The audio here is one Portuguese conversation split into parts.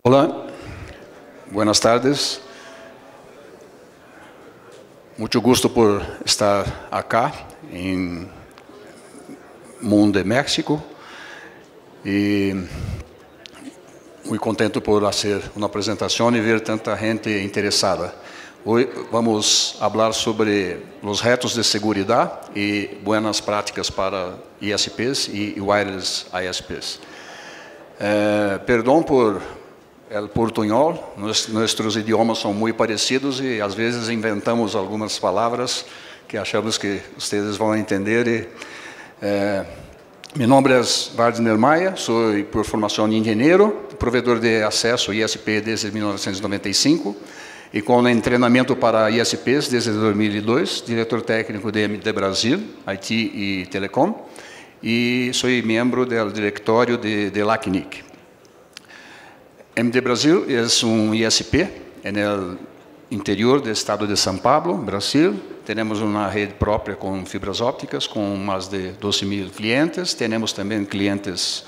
Hola, buenas tardes. Muito gusto por estar acá em Mundo de México e muito contente por fazer uma apresentação e ver tanta gente interessada. Hoje vamos falar sobre os retos de segurança e boas práticas para ISPs e wireless ISPs. Perdão por el portunhol, nossos idiomas são muito parecidos e às vezes inventamos algumas palavras que achamos que vocês vão entender. Meu nome é Wardner Maia, sou por formação engenheiro, provedor de acesso ISP desde 1995 e com treinamento para ISPs desde 2002, diretor técnico de MD Brasil, IT e Telecom, e sou membro do diretório de LACNIC. MD Brasil é ISP no interior do estado de São Paulo, Brasil. Temos uma rede própria com fibras ópticas, com mais de 12.000 clientes. Temos também clientes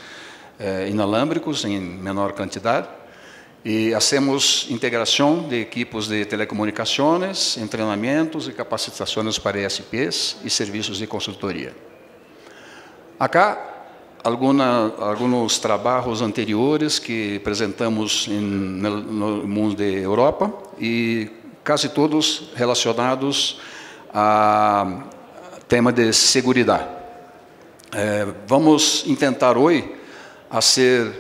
inalâmbricos em menor quantidade. E fazemos integração de equipos de telecomunicações, treinamentos e capacitações para ISPs e serviços de consultoria. Acá, alguns trabalhos anteriores que apresentamos no mundo da Europa e quase todos relacionados a tema de segurança. Vamos tentar hoje fazer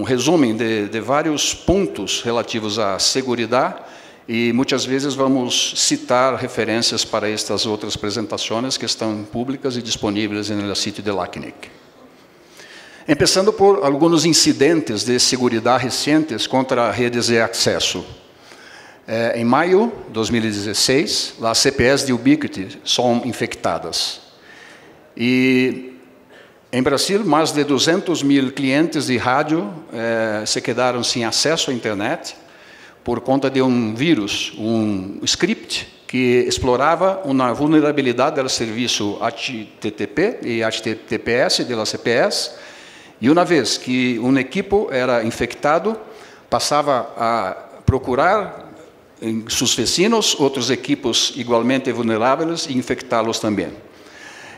resumo de vários pontos relativos à segurança e muitas vezes vamos citar referências para estas outras apresentações que estão públicas e disponíveis no sítio de LACNIC. Começando por alguns incidentes de segurança recentes contra redes de acesso. Em maio de 2016, as CPEs de Ubiquiti são infectadas. E em Brasil, mais de 200.000 clientes de rádio se quedaram sem acesso à internet por conta de vírus, script que explorava uma vulnerabilidade do serviço HTTP e HTTPS das CPEs. E uma vez que equipo era infectado, passava a procurar em seus vecinos outros equipos igualmente vulneráveis e infectá-los também.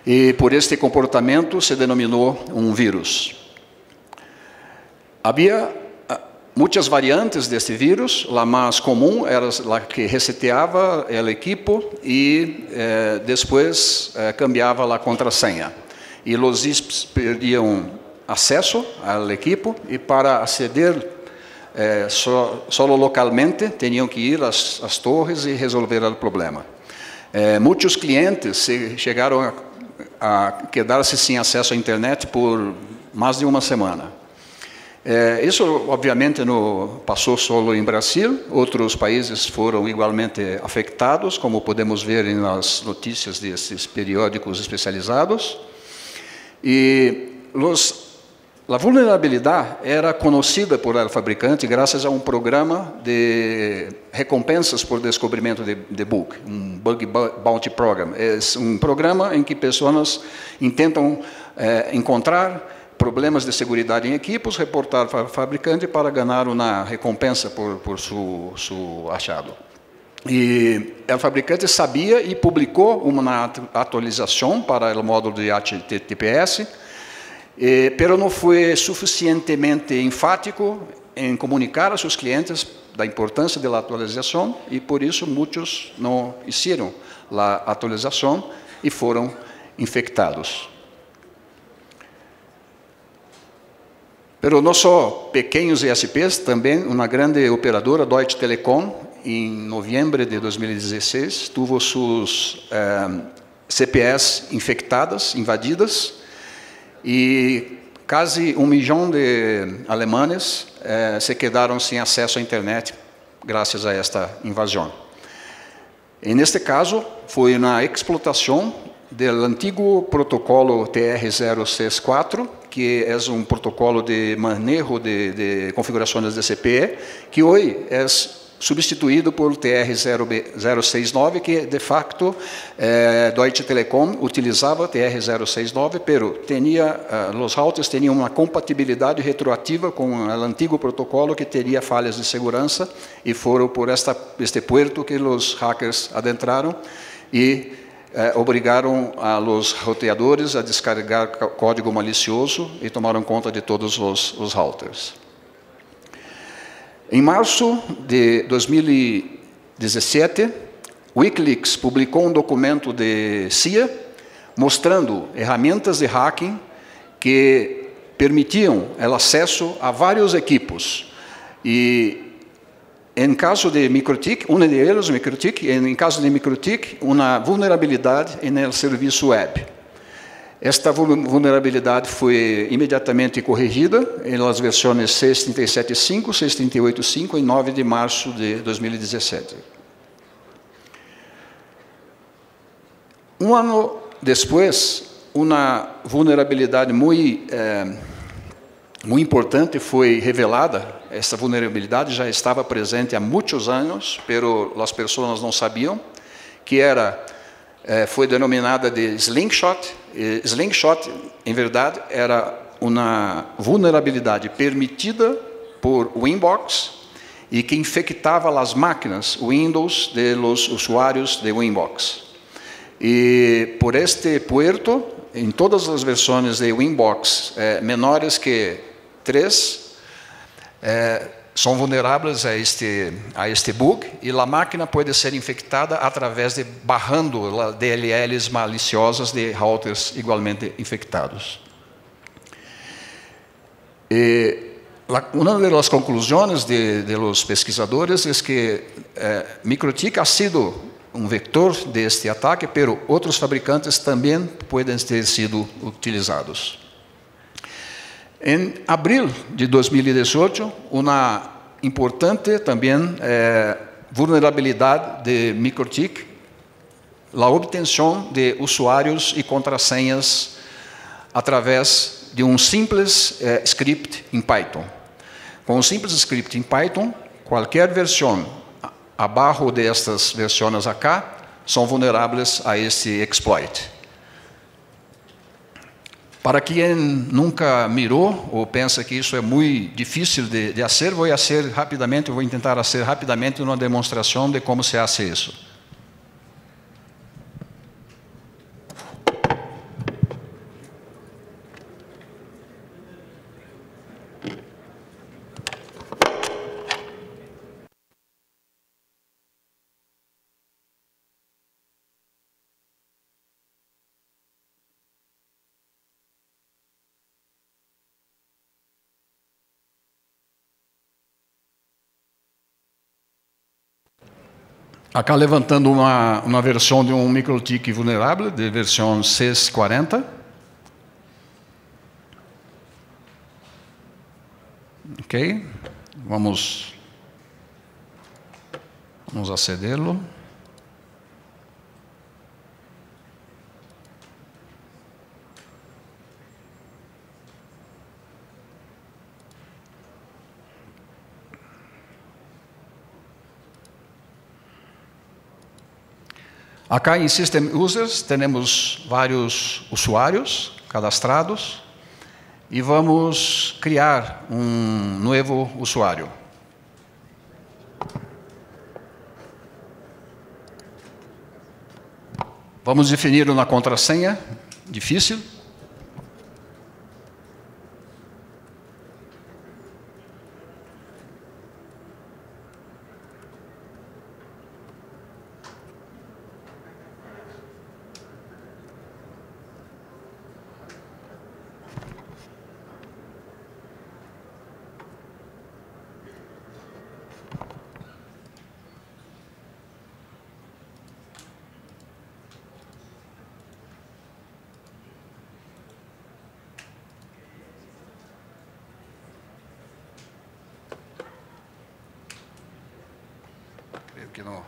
E por este comportamento se denominou vírus. Havia muitas variantes deste vírus. A mais comum era a que reseteava o equipo e depois cambiava a contrasenha. E os ISPs perdiam acesso ao equipo e para aceder só localmente tinham que ir às torres e resolver o problema. Muitos clientes chegaram a quedar-se sem acesso à internet por mais de uma semana. Isso, obviamente, não passou só em Brasil, outros países foram igualmente afetados, como podemos ver nas notícias desses periódicos especializados. E a vulnerabilidade era conhecida por el fabricante graças a programa de recompensas por descobrimento de bug, Bug Bounty Program. É programa em que pessoas tentam encontrar problemas de segurança em equipos, reportar para o fabricante para ganhar uma recompensa por seu achado. E o fabricante sabia e publicou uma atualização para o módulo de HTTPS, pero não foi suficientemente enfático em comunicar a seus clientes da importância da atualização e por isso muitos não fizeram a atualização e foram infectados. Pero não só pequenos ISPs, também uma grande operadora, Deutsche Telekom, em novembro de 2016, teve suas CPEs infectadas, invadidas, e quase 1 milhão de alemães se quedaram sem acesso à internet graças a esta invasão. E neste caso, foi uma explotação do antigo protocolo TR-064, que é protocolo de manejo de configurações de CPE, que hoje é substituído por TR-069, que de facto Deutsche Telekom utilizava TR-069, pero os routers tinham uma compatibilidade retroativa com o antigo protocolo que teria falhas de segurança, e foram por este puerto que os hackers adentraram e obrigaram a los roteadores a descarregar código malicioso e tomaram conta de todos os routers. Em março de 2017, Wikileaks publicou um documento de CIA mostrando ferramentas de hacking que permitiam o acesso a vários equipos. E, em caso de MikroTik, um deles, MikroTik, em caso de MikroTik, uma vulnerabilidade no serviço web. Esta vulnerabilidade foi imediatamente corrigida nas versões 6.37.5, 6.38.5, em 9 de março de 2017. Um ano depois, uma vulnerabilidade muito importante foi revelada. Essa vulnerabilidade já estava presente há muitos anos, pero as pessoas não sabiam, que foi denominada de Slingshot. Slingshot, em verdade, era uma vulnerabilidade permitida por Winbox e que infectava as máquinas Windows de los usuários de Winbox. E por este puerto, em todas as versões de Winbox menores que 3, são vulneráveis a este bug, e a máquina pode ser infectada através de barrando DLLs maliciosas de routers igualmente infectados. Uma das conclusões de los pesquisadores é que MikroTik ha sido um vector deste ataque, pero outros fabricantes também podem ter sido utilizados. Em abril de 2018, uma importante também vulnerabilidade de MikroTik, a obtenção de usuários e contrasenhas através de um simples script em Python. Com um simples script em Python, qualquer versão abaixo destas versões acá são vulneráveis a este exploit. Para quem nunca mirou ou pensa que isso é muito difícil de fazer, vou tentar fazer rapidamente uma demonstração de como se faz isso. Acá levantando uma versão de um MikroTik vulnerável, de versão 6.40. Ok? Vamos acedê-lo. Acá em System Users temos vários usuários cadastrados e vamos criar um novo usuário. Vamos definir uma contrasenha difícil. Que não.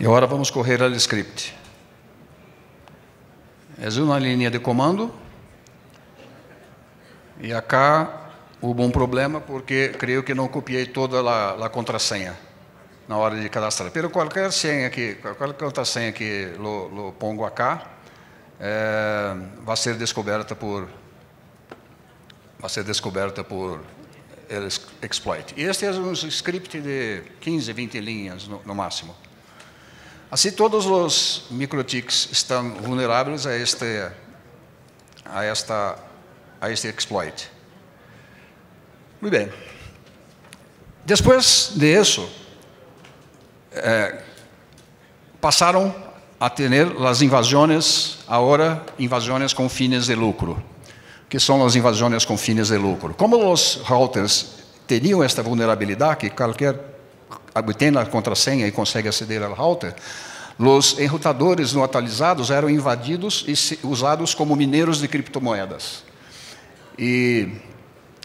E agora vamos correr ao script. É uma linha de comando. E acá houve um problema porque creio que não copiei toda a contrasenha na hora de cadastrar. Pero qualquer senha que, qualquer contrasenha que lo pongo acá, vai ser descoberta por el exploit. E este é um script de 15, 20 linhas no máximo. Assim, todos os microtics estão vulneráveis a este exploit. Muito bem. Depois de isso, passaram a ter as invasões, agora invasões com fines de lucro. Que são as invasões com fines de lucro? Como os routers teriam esta vulnerabilidade, que qualquer tem a contrasenha e consegue aceder ao router, os enrutadores não atualizados eram invadidos e usados como mineiros de criptomoedas. E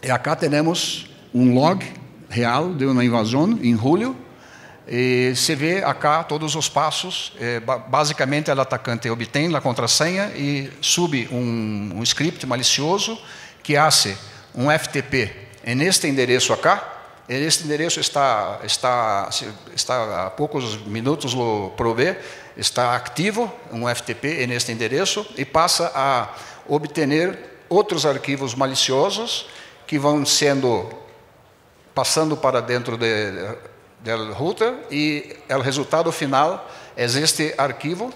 acá temos um log real de uma invasão em julho. E se vê acá todos os passos. Basicamente, o atacante obtém a contrasenha e sube um script malicioso que hace um FTP neste endereço acá. Este endereço está há poucos minutos lo provê, está ativo um FTP neste endereço e passa a obter outros arquivos maliciosos que vão passando para dentro do router e o resultado final é este arquivo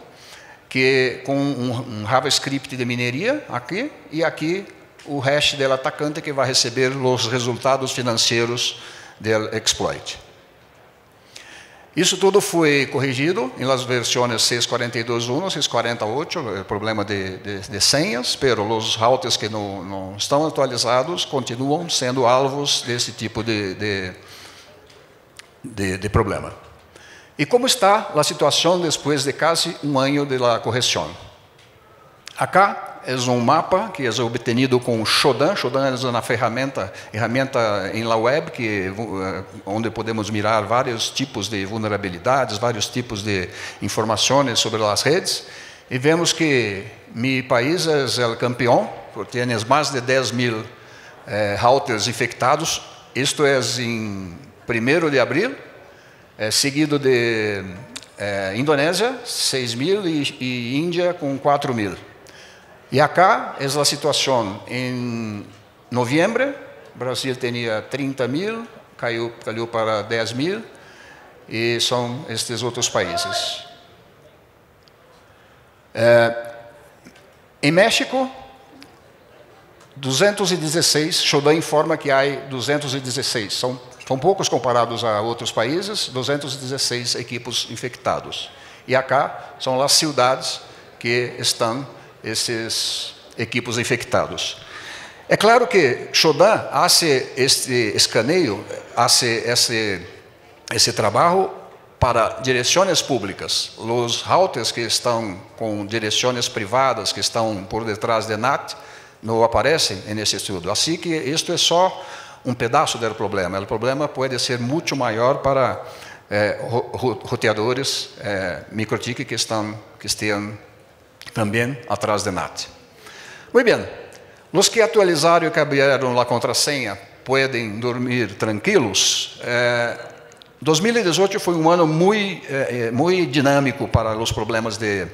que com um JavaScript de mineria aqui e aqui o hash do atacante que vai receber os resultados financeiros do exploit. Isso tudo foi corrigido em las versões 6.42.1, 6.48, o problema de senhas, pero os routers que não estão atualizados continuam sendo alvos desse tipo de problema. E como está a situação depois de quase um ano de la correção? Acá é um mapa que é obtenido com Shodan. Shodan é uma ferramenta em la web onde podemos mirar vários tipos de vulnerabilidades, vários tipos de informações sobre as redes. E vemos que meu país é o campeão, porque tem mais de 10.000 routers infectados. Isto é em 1º de abril, seguido de Indonésia, 6.000 e Índia com 4.000. E acá é a situação em novembro. Brasil tinha 30.000, caiu para 10.000, e são estes outros países. Em México, 216, Shodan informa que há 216, são poucos comparados a outros países, 216 equipos infectados. E acá são as cidades que estão esses equipos infectados. É claro que Shodan faz este escaneio, faz esse trabalho para direções públicas. Os routers que estão com direções privadas, que estão por detrás de NAT, não aparecem nesse estudo. Assim que isto é só um pedaço do problema. O problema pode ser muito maior para roteadores microtik que estejam também atrás de NAT. Muito bem. Os que atualizaram e cambiaram a contrasenha podem dormir tranquilos. 2018 foi um ano muito dinâmico para os problemas de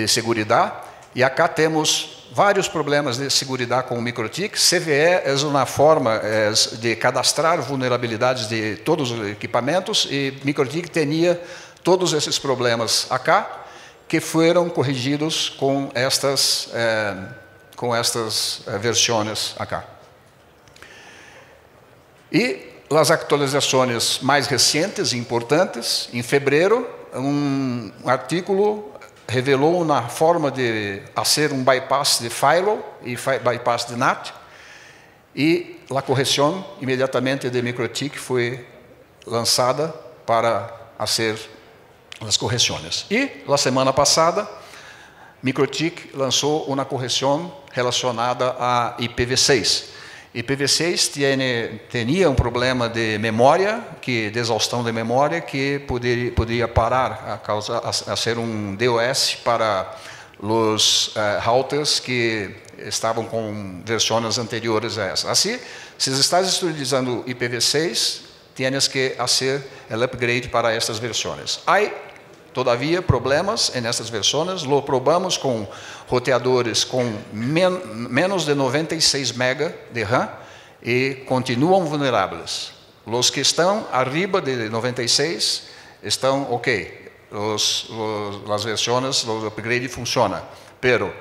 segurança. E acá temos vários problemas de segurança com o microtik. CVE é uma forma de cadastrar vulnerabilidades de todos os equipamentos e microtik tinha todos esses problemas acá, que foram corrigidos com estas versões acá. E as atualizações mais recentes e importantes, em fevereiro, um artigo revelou uma forma de fazer um bypass de firewall e bypass de NAT, e a correção imediatamente de microtik foi lançada para fazer as correções. E, na semana passada, microtik lançou uma correção relacionada a IPv6. IPv6 tinha um problema de memória, de exaustão de memória, que poderia parar a ser um DOS para os routers que estavam com versões anteriores a essa. Assim, se estás utilizando IPv6, tienes que fazer o upgrade para estas versões. Há, todavia, problemas nessas versões. Lo probamos com roteadores com menos de 96 MB de RAM e continuam vulneráveis. Os que estão arriba de 96 estão ok. As versões, o upgrade funciona. Pero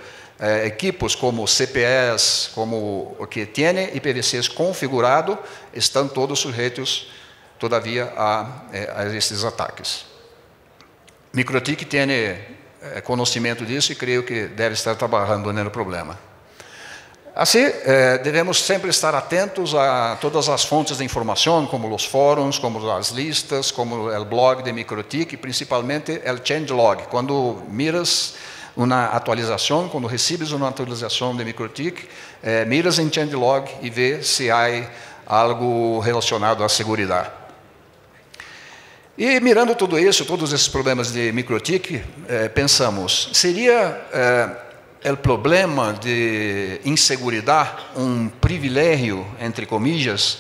equipos como CPEs, como o que tem IPv6 configurado, estão todos sujeitos, todavia, a esses ataques. MikroTik tem conhecimento disso e creio que deve estar trabalhando no problema. Assim, devemos sempre estar atentos a todas as fontes de informação, como os fóruns, como as listas, como o blog de MikroTik, e principalmente o changelog. Quando miras uma atualização, quando recebes uma atualização de MikroTik, miras em changelog e vê se há algo relacionado à segurança. E mirando tudo isso, todos esses problemas de MikroTik, pensamos, seria o problema de insegurança um privilégio, entre comillas,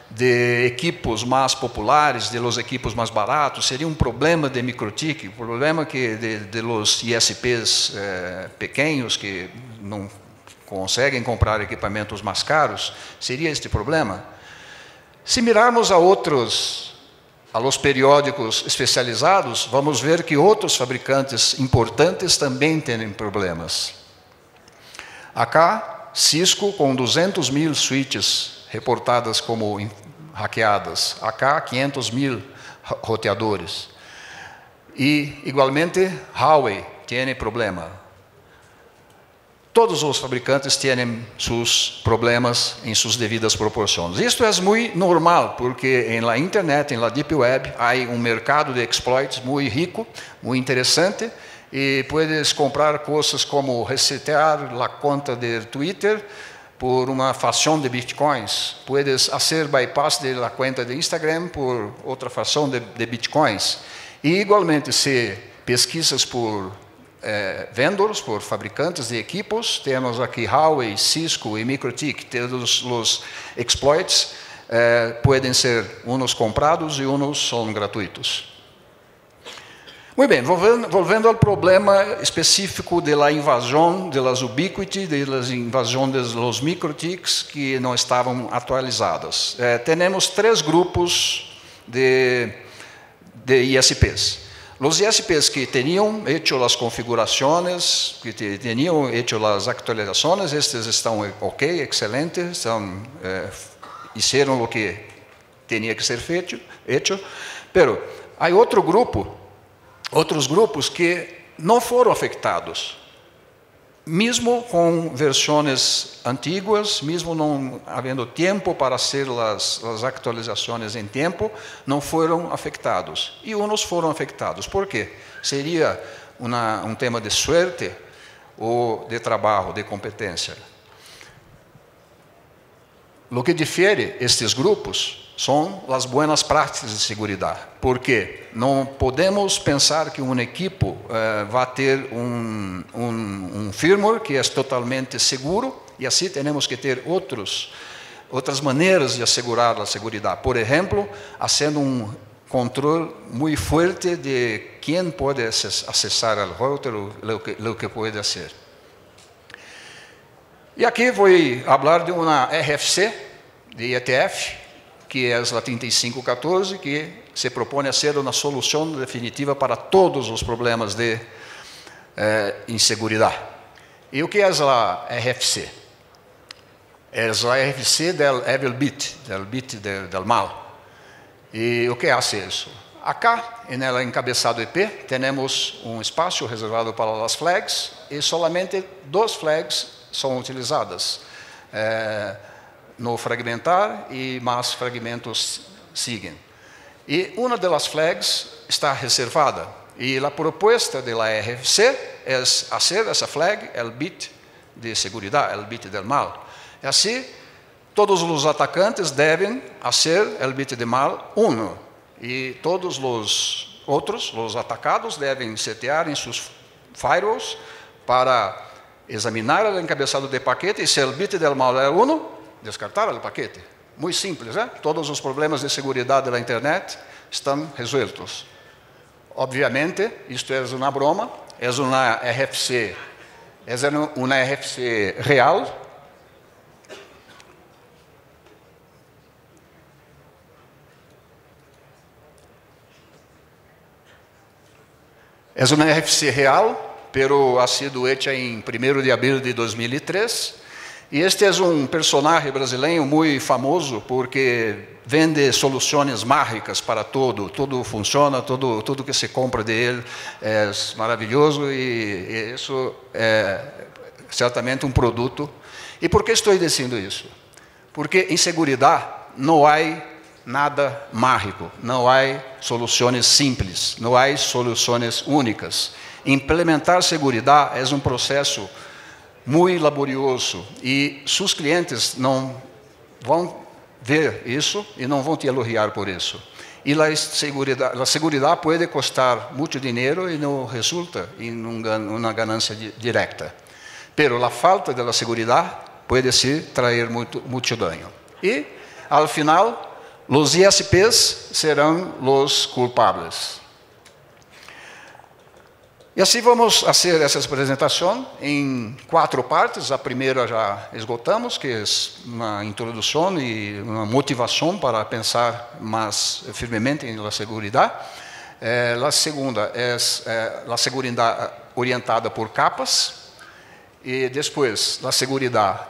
de equipos mais populares, de los equipos mais baratos? Seria um problema de MikroTik, um problema que de los ISPs pequenos que não conseguem comprar equipamentos mais caros? Seria este problema? Se mirarmos a los periódicos especializados, vamos ver que outros fabricantes importantes também têm problemas. Acá, Cisco com 200.000 switches reportadas como hackeadas. Acá, 500.000 roteadores. E, igualmente, Huawei tem problema. Todos os fabricantes têm seus problemas em suas devidas proporções. Isto é muito normal, porque na internet, na deep web, há um mercado de exploits muito rico, muito interessante, e puedes comprar coisas como resetear a conta de Twitter por uma fração de bitcoins. Puedes fazer bypass da conta de Instagram por outra fração de bitcoins. E, igualmente, se pesquisas por vendors, por fabricantes de equipos, temos aqui Huawei, Cisco e MikroTik. Todos os exploits podem ser uns comprados e uns são gratuitos. Muito bem, voltando ao problema específico da invasão das Ubiquiti, da invasão dos MikroTiks que não estavam atualizadas. Temos 3 grupos de ISPs. Os ISPs que tinham hecho as configurações, que tinham hecho as atualizações, estes estão ok, excelentes, fizeram o que tinha que ser feito, pero há outros grupos que não foram afetados, mesmo com versões antigas, mesmo não havendo tempo para fazer as atualizações em tempo, não foram afetados. E uns foram afetados. Por quê? Seria um tema de suerte ou de trabalho, de competência? O que difere estes grupos são as boas práticas de segurança, porque não podemos pensar que um equipo vai ter um firmware que é totalmente seguro, e assim temos que ter outras maneiras de assegurar a segurança. Por exemplo, fazendo um controle muito forte de quem pode acessar o router, o que pode fazer. E aqui vou falar de uma RFC, de ETF, que é a 3514, que se propõe a ser uma solução definitiva para todos os problemas de insegurança. E o que é a RFC? É a RFC do Evil Bit, do bit do mal. E o que é isso? Acá, no encabeçado IP, temos um espaço reservado para as flags, e solamente 2 flags são utilizadas. No fragmentar e mais fragmentos seguem. E uma das flags está reservada. E a proposta da RFC é fazer essa flag o bit de segurança, o bit do mal. E assim, todos os atacantes devem fazer o bit de mal 1. E todos os outros, os atacados, devem setear em seus firewalls para examinar o encabeçado de paquete e se o bit del mal é 1, descartar o paquete. Muito simples, né? Todos os problemas de segurança da internet estão resolvidos. Obviamente, isto é uma broma, é uma RFC real. É uma RFC real, pero ha sido hecha em 1º de abril de 2003. E este é um personagem brasileiro muito famoso porque vende soluções mágicas para tudo. Tudo funciona, tudo que se compra dele é maravilhoso e isso é certamente um produto. E por que estou dizendo isso? Porque em segurança não há nada mágico, não há soluções simples, não há soluções únicas. Implementar segurança é um processo muito laborioso e seus clientes não vão ver isso e não vão te elogiar por isso. E a segurança pode custar muito dinheiro e não resulta em uma ganância direta. Pero a falta de segurança pode se trazer muito dano. E, ao final, os ISPs serão os culpables. E assim vamos fazer essa apresentação em 4 partes. A primeira já esgotamos, que é uma introdução e uma motivação para pensar mais firmemente na segurança. A segunda é a segurança orientada por capas. E depois, a segurança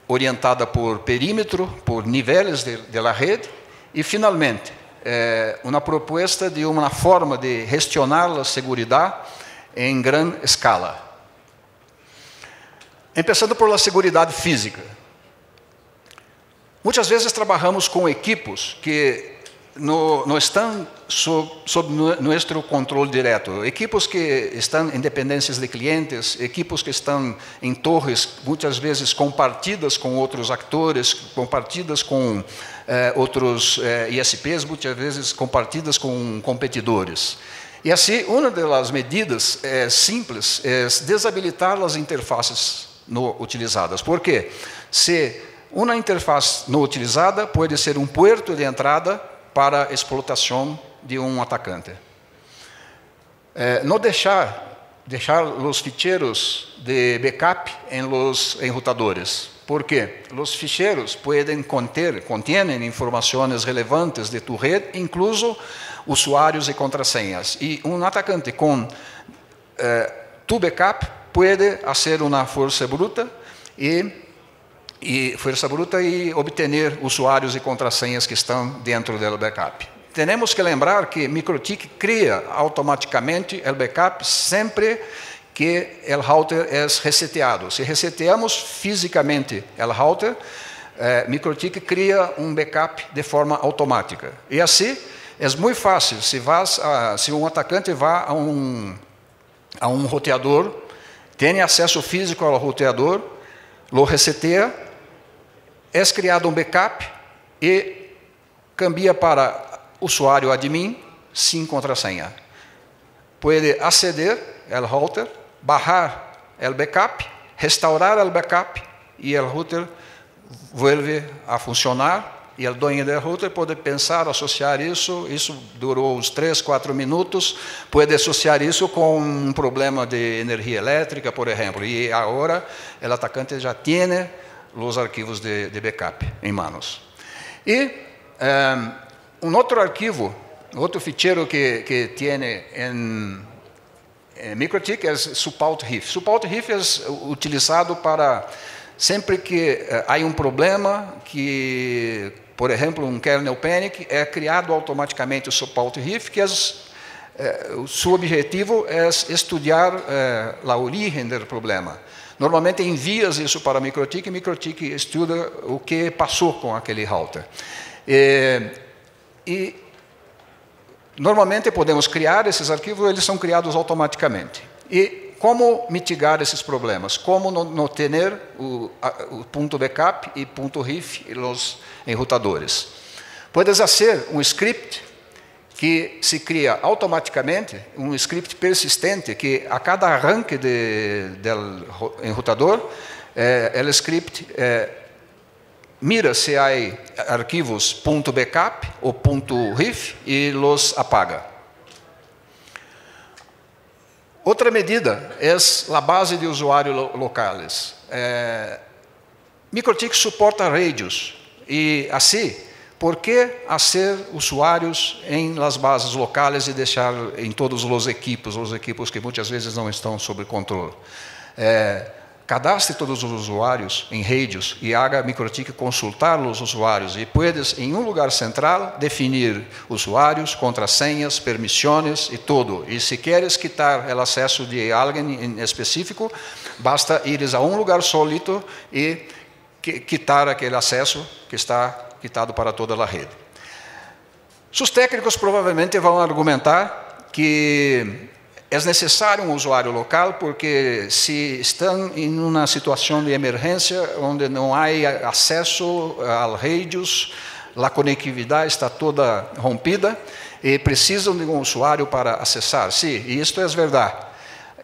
orientada por perímetro, por níveis da rede. E, finalmente, uma proposta de uma forma de gestionar a segurança em grande escala. Começando por a segurança física. Muitas vezes trabalhamos com equipos que não estão sob nosso controle direto. Equipos que estão em dependências de clientes, equipos que estão em torres, muitas vezes compartidas com outros atores, compartidas com outros ISPs, muitas vezes compartidas com competidores. E assim, uma das medidas simples é desabilitar as interfaces não utilizadas. Por quê? Se uma interface não utilizada pode ser um puerto de entrada para a explotação de um atacante. Não deixar os ficheiros de backup em los enrutadores. Por quê? Os ficheiros podem contêm informações relevantes de tu rede, incluso usuários e contrasenhas. E um atacante com tu backup pode fazer uma força bruta e obter usuários e contrasenhas que estão dentro do backup. Temos que lembrar que MikroTik cria automaticamente o backup sempre que o router é reseteado. Se reseteamos fisicamente o router, MikroTik cria um backup de forma automática. E assim, é muito fácil. Se um atacante vai a um roteador, tem acesso físico ao roteador, lo resetea, é criado um backup e cambia para usuário admin sem contrasenha. Pode aceder ao router, bajar o backup, restaurar o backup e o router vuelve a funcionar. E o dono do router pode pensar, associar isso durou uns 3, 4 minutos, pode associar isso com um problema de energia elétrica, por exemplo. E agora o atacante já tem os arquivos de backup em mãos. E um outro arquivo, outro ficheiro que tem em MikroTik é support.rif. Support.rif é utilizado para sempre que há um problema que, por exemplo, um kernel panic, é criado automaticamente o support.rif, que seu objetivo é estudar a origem do problema. Normalmente envias isso para MikroTik e MikroTik estuda o que passou com aquele router. E normalmente podemos criar esses arquivos, eles são criados automaticamente. E como mitigar esses problemas? Como não ter o ponto backup e ponto RIF e os enrutadores? Puedes fazer um script que se cria automaticamente, um script persistente, que a cada arranque do enrutador, o script mira se há arquivos .backup ou .rif e los apaga. Outra medida é a base de usuários locais. MikroTik suporta radios e assim, por que fazer usuários em las bases locais e deixar em todos os equipos que muitas vezes não estão sob controle? Cadastre todos os usuários em radios e haga MikroTik consultar os usuários e puedes, em um lugar central, definir usuários, contrasenhas, permissões e tudo. E se queres quitar o acesso de alguém em específico, basta ires a um lugar solito e quitar aquele acesso que está quitado para toda a rede. Os técnicos provavelmente vão argumentar que é necessário um usuário local porque se estão em uma situação de emergência onde não há acesso a radios, a conectividade está toda rompida e precisam de um usuário para acessar. Sim, e isto é verdade.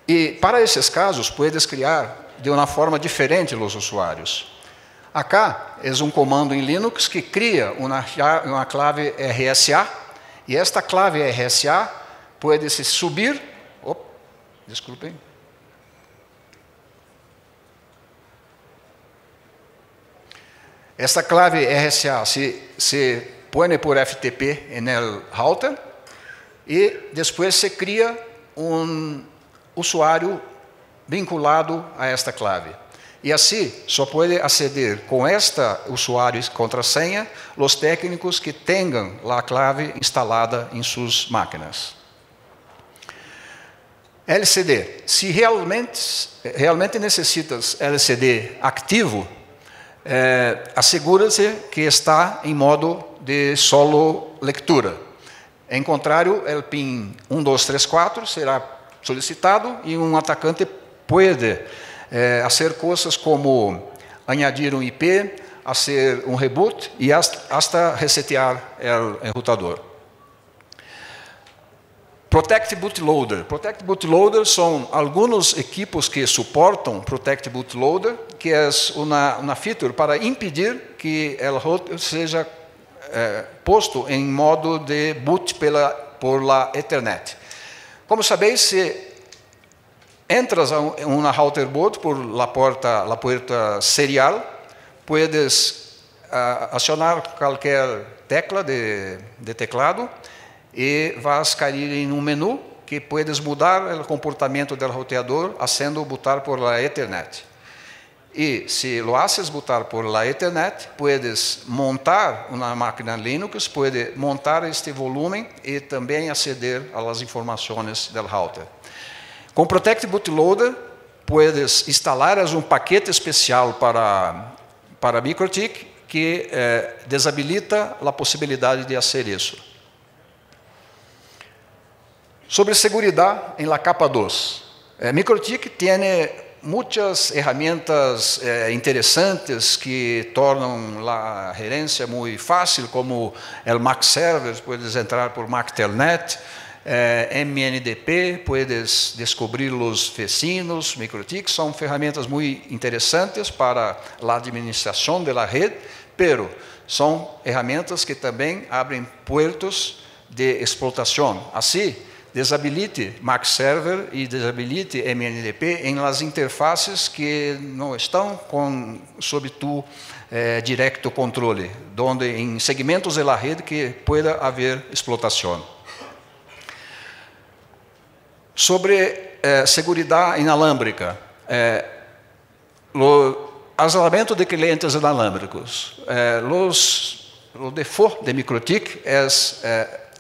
E para esses casos, puedes criar de uma forma diferente os usuários. Acá é um comando em Linux que cria uma clave RSA e esta clave RSA pode se subir. Desculpem. Esta clave RSA se põe por FTP no router e depois se cria um usuário vinculado a esta clave. E assim, só pode aceder com esta usuário e contrasenha os técnicos que tenham a clave instalada em suas máquinas. LCD. Se realmente necessitas LCD ativo, assegura-se que está em modo de solo leitura. Em contrário, o PIN 1234 será solicitado e um atacante pode fazer coisas como añadir um IP, fazer um reboot e hasta resetear o enrutador. Protect Bootloader. Protect Bootloader são alguns equipos que suportam Protect Bootloader, que é uma feature para impedir que o router seja posto em modo de boot por la Ethernet. Como sabéis, se entras a uma router boot por la puerta serial, puedes acionar qualquer tecla de teclado e vas cair em um menu que puedes mudar o comportamento do roteador haciendo botar por la Ethernet. E se lo haces botar por la Ethernet, puedes montar uma máquina Linux, puedes montar este volume e também aceder às informações do router. Com Protect Bootloader, puedes instalar um paquete especial para MikroTik que desabilita a possibilidade de fazer isso. Sobre segurança em la capa 2. MikroTik tem muitas ferramentas interessantes que tornam a gerência muito fácil, como o Mac Server, puedes entrar por Mac Telnet, MNDP, puedes descobrir os vecinos. MikroTik são ferramentas muito interessantes para a administração da rede, pero são ferramentas que também abrem puertos de explotação. Assim, desabilite Mac Server e desabilite MNDP em las interfaces que não estão sob tu direto controle, onde em segmentos da rede que pueda haver explotação. Sobre segurança inalámbrica, o isolamento de clientes inalámbricos. O default de MikroTik é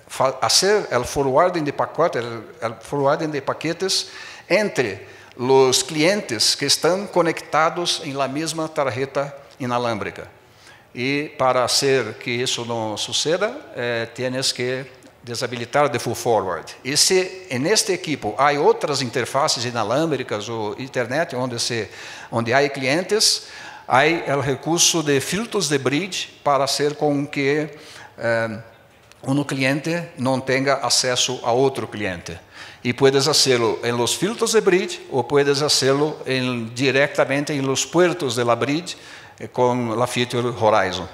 fazer o forwarding de paquetes entre os clientes que estão conectados em la mesma tarjeta inalámbrica. E para hacer que isso não suceda, tienes que desabilitar de full forward. E se neste equipo há outras interfaces inalámbricas ou internet onde há clientes, há o recurso de filtros de bridge para fazer com que um cliente não tenha acesso a outro cliente. E puedes fazê-lo em los filtros de bridge ou puedes fazê-lo diretamente em los puertos de la bridge com a feature Horizon.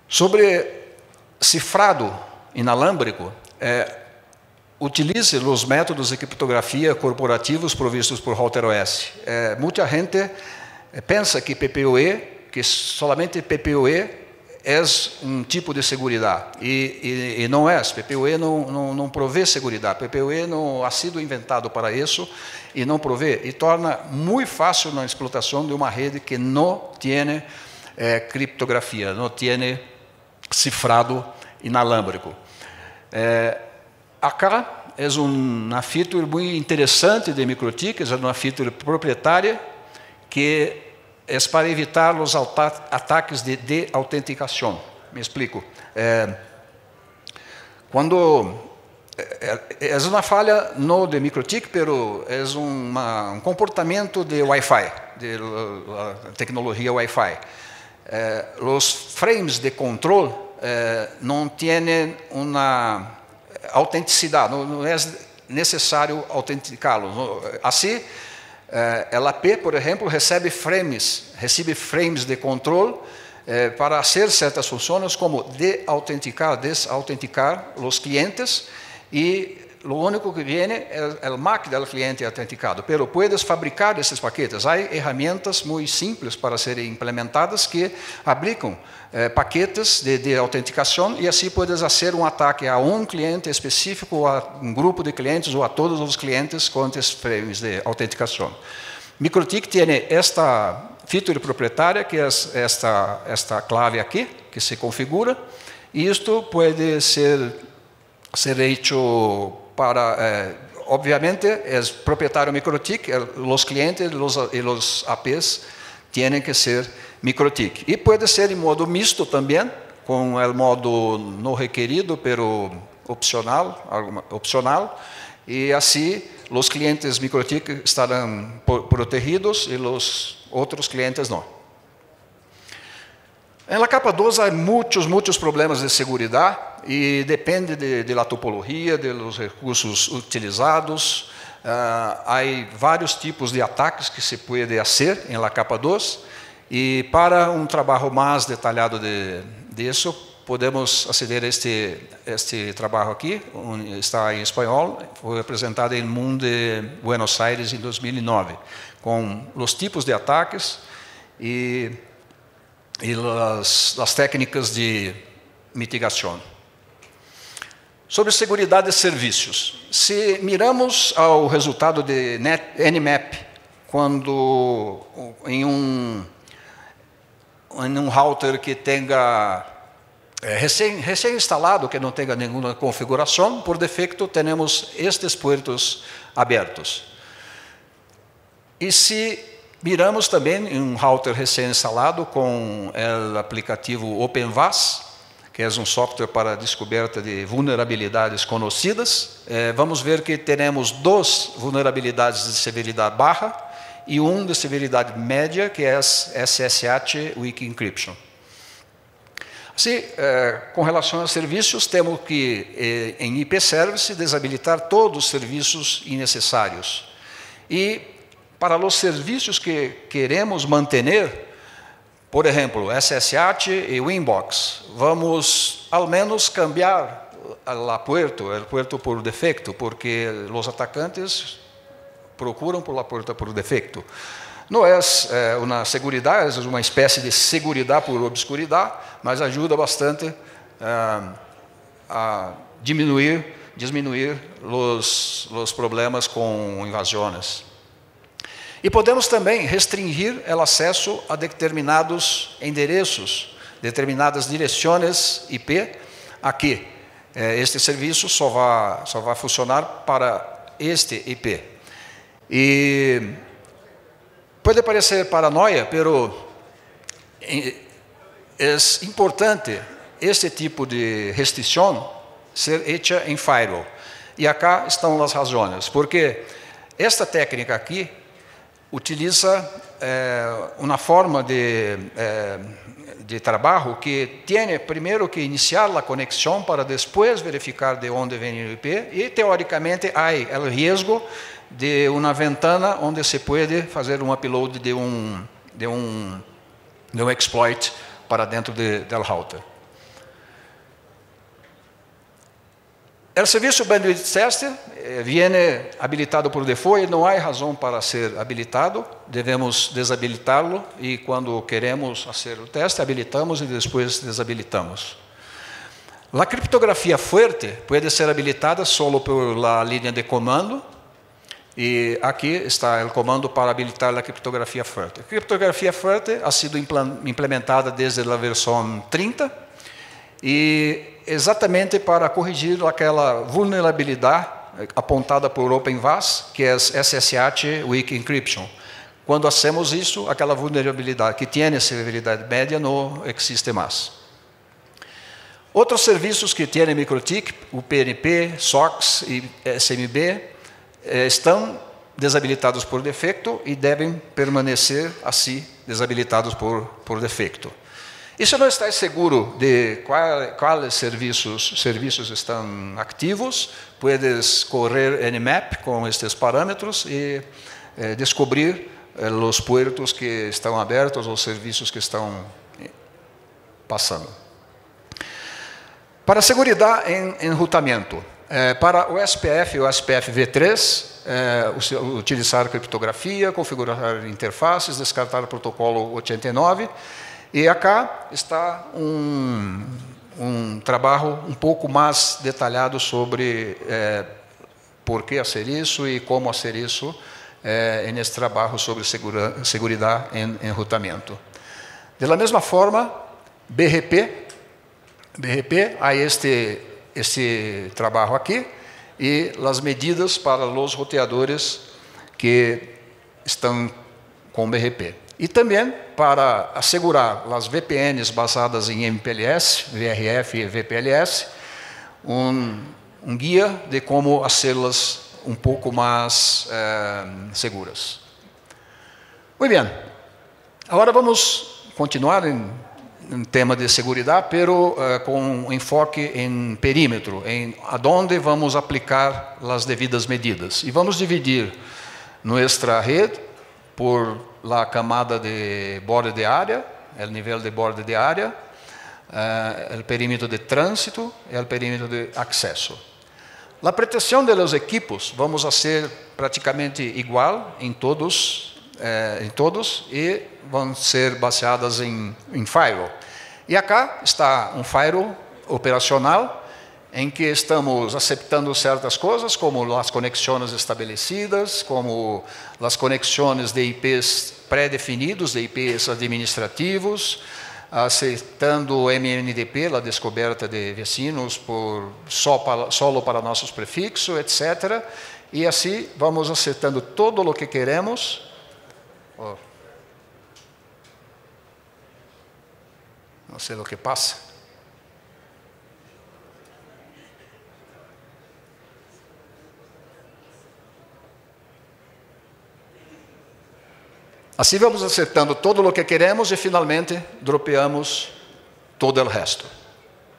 Sobre cifrado inalâmbrico, utilize os métodos de criptografia corporativos provistos por RouterOS. Muita gente pensa que PPoE, que solamente PPoE é um tipo de segurança, e não é. PPoE não provê segurança. PPoE não ha sido inventado para isso e não provê, e torna muito fácil na explotação de uma rede que não tem criptografia, não tem cifrado inalâmbrico. Acá é uma feature muito interessante de MikroTik, é uma feature proprietária que é para evitar os ataques de autenticação. Me explico. Quando é uma falha no de MikroTik, pero é um comportamento de Wi-Fi, de tecnologia Wi-Fi. Os frames de controle não têm uma autenticidade, não é necessário autenticá-los. Assim, a AP, por exemplo, recebe frames de controle para fazer certas funções, como desautenticar os clientes, e o único que vem é o MAC do cliente autenticado. Pero puedes fabricar esses paquetes. Há ferramentas muito simples para serem implementadas que aplicam paquetes de autenticação, e assim puedes fazer um ataque a um cliente específico, a um grupo de clientes ou a todos os clientes com esses frames de autenticação. MikroTik tem esta feature proprietária, que é esta clave aqui, que se configura, e isto pode ser hecho para, obviamente, é proprietário MikroTik, os clientes e os APs têm que ser MikroTik. E pode ser em modo misto também, com o modo não requerido, pero opcional, e assim os clientes MikroTik estarão protegidos e os outros clientes não. Na capa 2 há muitos problemas de segurança e depende da topologia, dos recursos utilizados. Há vários tipos de ataques que se pode fazer na capa 2, e para um trabalho mais detalhado disso, podemos aceder a este trabalho aqui, está em espanhol, foi apresentado em Mundo de Buenos Aires em 2009, com os tipos de ataques e as técnicas de mitigação. Sobre segurança de serviços, se miramos ao resultado de Nmap, quando em um router que tenha recém-instalado, que não tenha nenhuma configuração, por defeito temos estes puertos abertos. E se miramos também em um router recém-instalado com o aplicativo OpenVAS, que é um software para descoberta de vulnerabilidades conhecidas, vamos ver que temos 2 vulnerabilidades de severidade baixa e de severidade média, que é SSH Weak Encryption. Assim, com relação a serviços, temos que, em IP Service, desabilitar todos os serviços innecessários. E, para os serviços que queremos manter, por exemplo, SSH e Winbox, vamos, ao menos, cambiar o puerto por defeito, porque os atacantes procuram por la puerta por defeito. Não é uma segurança, é uma espécie de segurança por obscuridade, mas ajuda bastante a diminuir os problemas com invasões. E podemos também restringir o acesso a determinados endereços, determinadas direções IP, aqui. Este serviço só vai funcionar para este IP. E pode parecer paranoia, pero é importante este tipo de restrição ser hecha em firewall. E acá estão as razões, porque esta técnica aqui utiliza uma forma de trabalho que tem primeiro que iniciar a conexão para depois verificar de onde vem o IP, e teoricamente há o risco de uma ventana onde se pode fazer um upload de um exploit para dentro do router. O serviço Bandwidth Tester vem habilitado por default e não há razão para ser habilitado. Devemos desabilitá-lo e, quando queremos fazer o teste, habilitamos e depois desabilitamos. A criptografia forte pode ser habilitada só por la linha de comando. E aqui está o comando para habilitar a criptografia forte. A criptografia forte ha sido implementada desde a versão 30 e exatamente para corrigir aquela vulnerabilidade apontada por OpenVAS, que é SSH Weak Encryption. Quando hacemos isso, aquela vulnerabilidade que tem severidade média não existe mais. Outros serviços que têm MikroTik, o PNP, SOX e SMB, estão desabilitados por defeito e devem permanecer assim desabilitados por defeito. E se não está seguro de quais serviços estão ativos, puedes correr Nmap com estes parâmetros e descobrir os puertos que estão abertos, os serviços que estão passando. Para segurança em enrutamento, para o SPF e o SPF V3, utilizar criptografia, configurar interfaces, descartar o protocolo 89. E acá está um trabalho um pouco mais detalhado sobre por que fazer isso e como fazer isso nesse trabalho sobre segurança em enrutamento. Da mesma forma, BRP há este trabalho aqui e as medidas para os roteadores que estão com BRP. E também para assegurar as VPNs basadas em MPLS, VRF e VPLS, um guia de como fazê-las um pouco mais seguras. Muito bem. Agora vamos continuar em tema de segurança, pero com enfoque em perímetro, em aonde vamos aplicar as devidas medidas. E vamos dividir nossa rede por la camada de borde de área, o nível de borde de área, o perímetro de trânsito e o perímetro de acesso. A proteção de los equipos vamos fazer praticamente igual em todos e vão ser baseadas em firewall. E acá está um firewall operacional em que estamos aceitando certas coisas, como as conexões estabelecidas, como as conexões de IPs pré-definidos, de IPs administrativos, aceitando MNDP, a descoberta de vecinos solo para nossos prefixos, etc. E assim vamos aceitando todo o que queremos. Não sei o que passa. Assim vamos acertando todo o que queremos e finalmente dropeamos todo o resto.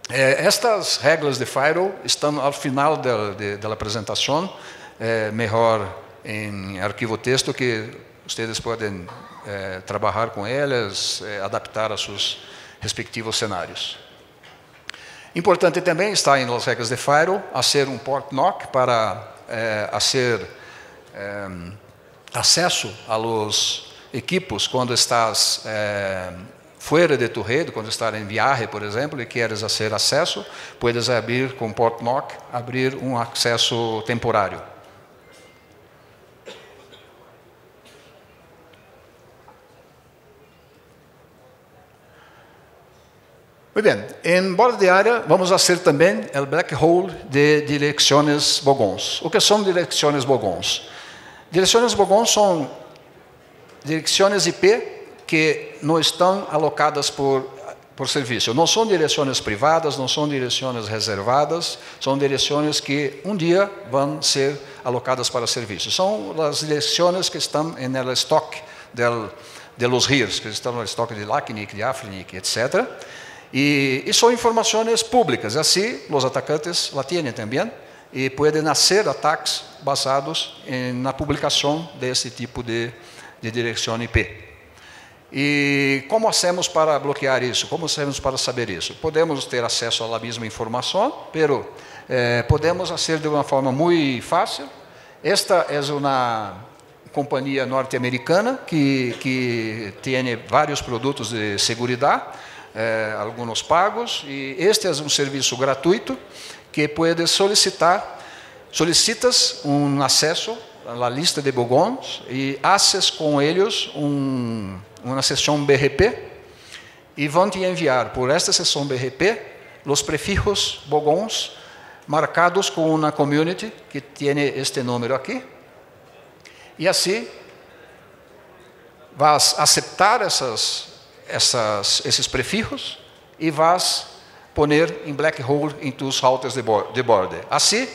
Estas regras de firewall estão ao final da apresentação, melhor em arquivo texto, que vocês podem trabalhar com elas, adaptar a seus respectivos cenários. Importante também está em las regras de firewall fazer um port knock para fazer acesso a los equipos quando estás fora de tu rede, quando estás em viagem, por exemplo, e queres fazer acesso, puedes abrir com port knock, abrir um acesso temporário. Muito bem, em borda de área vamos fazer também o black hole de direções bogons. O que são direções bogons? Direções bogons são direções IP que não estão alocadas por por serviço. Não são direções privadas, não são direções reservadas, são direções que um dia vão ser alocadas para serviço. São as direções que estão no estoque de los rios, que estão no estoque de LACNIC, de AFRINIC, etc. E são informações públicas, assim os atacantes la têm também, e podem nascer ataques basados na publicação desse tipo de direção IP. E como hacemos para bloquear isso? Como hacemos para saber isso? Podemos ter acesso à mesma informação, mas podemos fazer de uma forma muito fácil. Esta é uma companhia norte-americana que tem vários produtos de segurança, alguns pagos, e este é um serviço gratuito que pode solicitas um acesso à lista de bogons e haces com eles uma sessão BRP e vão te enviar por esta sessão BRP os prefijos bogons marcados com uma community que tem este número aqui. E assim vas aceitar esses prefijos e vas poner em black hole em tus routers de bordo. Assim,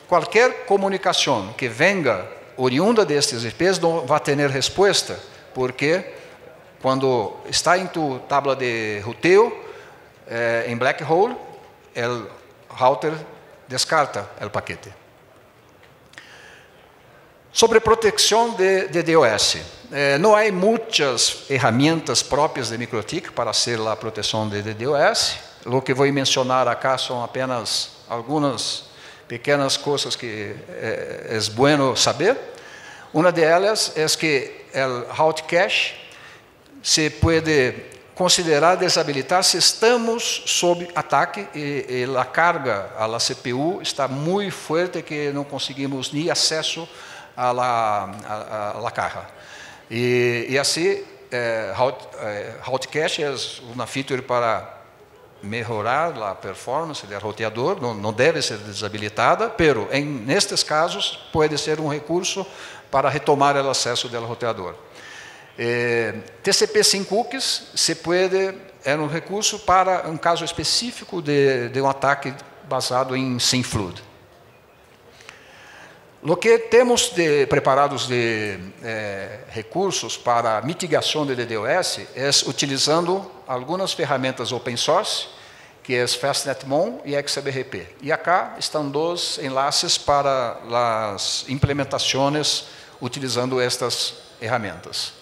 qualquer comunicação que venga oriunda destes IPs não vai ter resposta, porque quando está em tu tabla de ruteo em black hole, o router descarta o paquete. Sobre proteção de DDoS. Não há muitas ferramentas próprias de MikroTik para fazer a proteção de DDoS. O que vou mencionar aqui são apenas algumas pequenas coisas que é bueno saber. Uma delas é que o route cache se pode considerar desabilitar se estamos sob ataque e a carga à CPU está muito forte que não conseguimos nem acesso à la caja. E assim, route cache é uma feature para melhorar a performance do roteador, não deve ser desabilitada, pero nestes casos pode ser um recurso para retomar o acesso do roteador. TCP sem cookies é um recurso para um caso específico de um ataque basado em SymFlood. O que temos preparados de recursos para mitigação de DDoS é utilizando algumas ferramentas open source, que é FastNetMon e XBRP. E acá estão dois enlaces para as implementações utilizando estas ferramentas.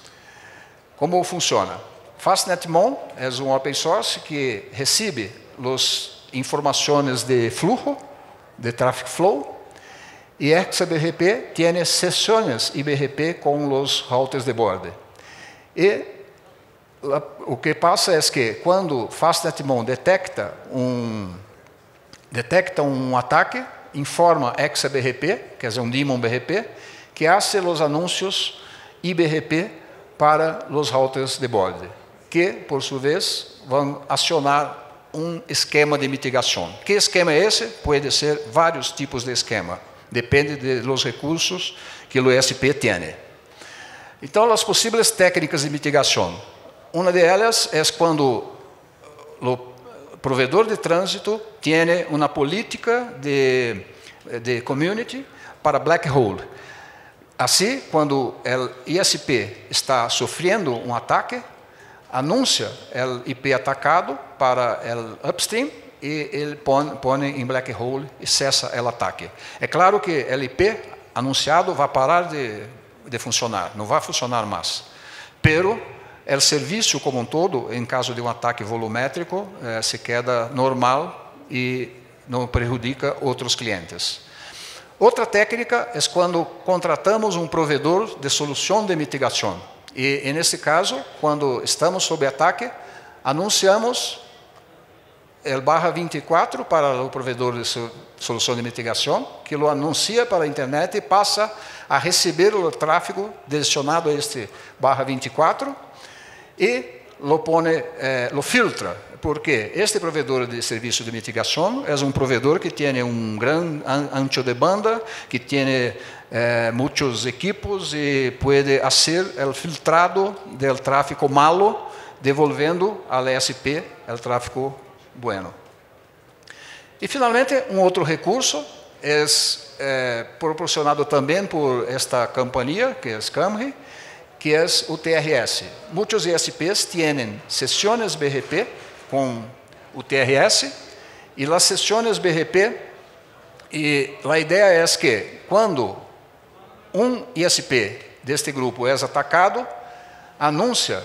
Como funciona? FastNetMon é um open source que recebe as informações de fluxo, de traffic flow, e XBRP tem sessões IBRP com os routers de bordo. E o que passa é que quando FastNetMon detecta um ataque, informa XBRP, quer dizer, um daemon BRP, que hace os anúncios IBRP para os routers de bordo, que, por sua vez, vão acionar um esquema de mitigação. Que esquema é esse? Pode ser vários tipos de esquema. Depende dos recursos que o ESP tem. Então, as possíveis técnicas de mitigação. Uma delas é quando o provedor de trânsito tem uma política de community para black hole. Assim, quando o ISP está sofrendo um ataque, anuncia o IP atacado para o upstream e ele põe em black hole e cessa o ataque. É claro que o IP anunciado vai parar de funcionar, não vai funcionar mais. Pero o serviço como um todo, em caso de um ataque volumétrico, se queda normal e não prejudica outros clientes. Outra técnica é quando contratamos um provedor de solução de mitigação. E, nesse caso, quando estamos sob ataque, anunciamos o /24 para o provedor de solução de mitigação, que o anuncia para a internet e passa a receber o tráfego direcionado a este /24 e lo filtra, porque este provedor de serviço de mitigação é um provedor que tem um grande ancho de banda, que tem muitos equipos e pode fazer o filtrado do tráfego malo devolvendo al ESP o tráfego bueno. E, finalmente, outro recurso é proporcionado também por esta companhia, que é Camri, que é o TRS. Muitos ISPs têm sessões BGP com o TRS, e as sessões BGP, e a ideia é que, quando ISP deste grupo é atacado, anuncia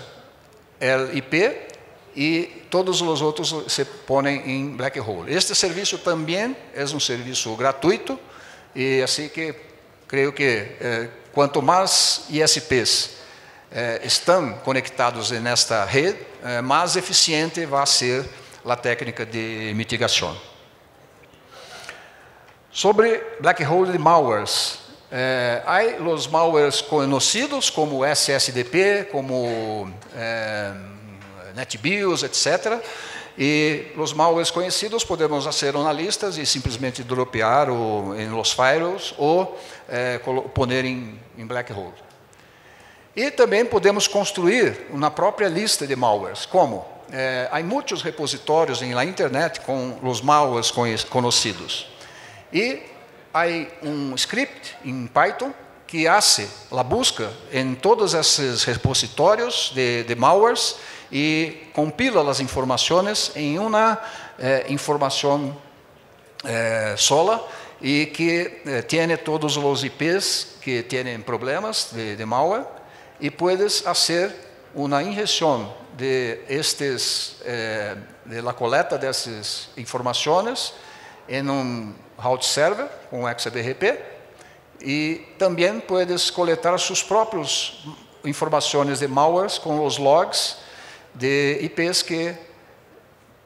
o IP e todos os outros se põem em black hole. Este serviço também é um serviço gratuito, e assim que creio que quanto mais ISPs estão conectados nesta rede, mais eficiente vai ser a técnica de mitigação. Sobre black hole de malwares, há os malwares conhecidos como SSDP, como NetBIOS, etc. E os malwares conhecidos podemos fazer analistas e simplesmente dropear em los firewalls ou pôr em black hole. E também podemos construir uma própria lista de malwares. Como? Há muitos repositórios na internet com os malwares conhecidos. E há script em Python que faz a busca em todos esses repositórios de malwares e compila as informações em uma informação sola e que tem todos os IPs que têm problemas de malware e puedes fazer uma injeção de la coleta dessas informações em route server com XBRP e também puedes coletar suas próprias informações de malwares com os logs de IPs que